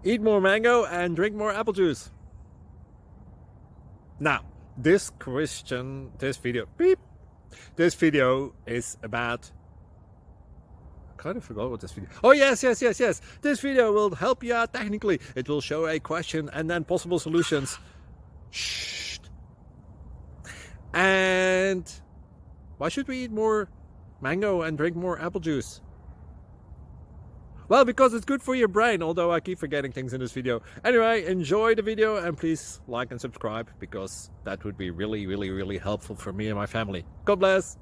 Eat more mango and drink more apple juice. Now, this video is about, I kind of forgot what this video. Oh, yes. This video will help you out technically. It will show a question and then possible solutions. Shh. And why should we eat more mango and drink more apple juice? Well, because it's good for your brain, although I keep forgetting things in this video. Anyway, enjoy the video and please like and subscribe, because that would be really helpful for me and my family. God bless!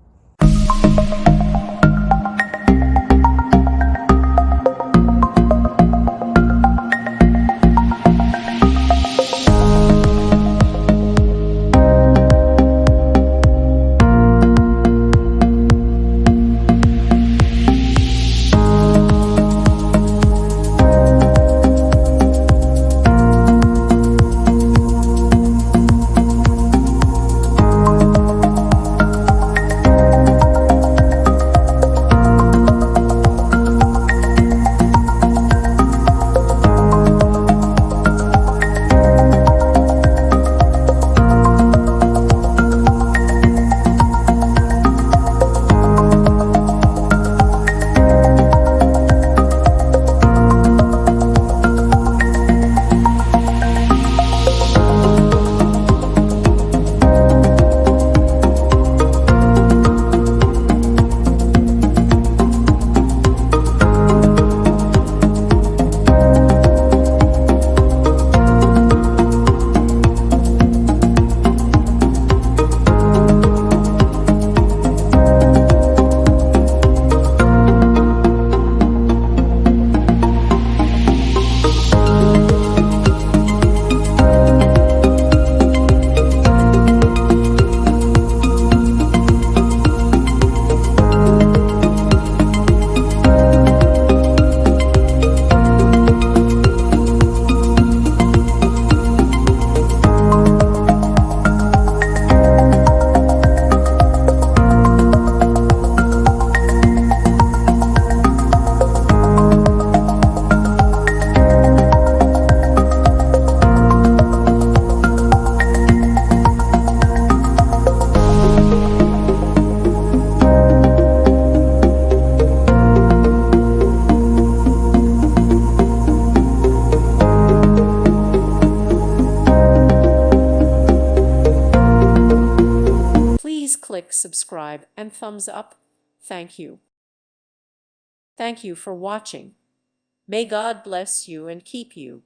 Click subscribe and thumbs up. Thank you. Thank you for watching. May God bless you and keep you.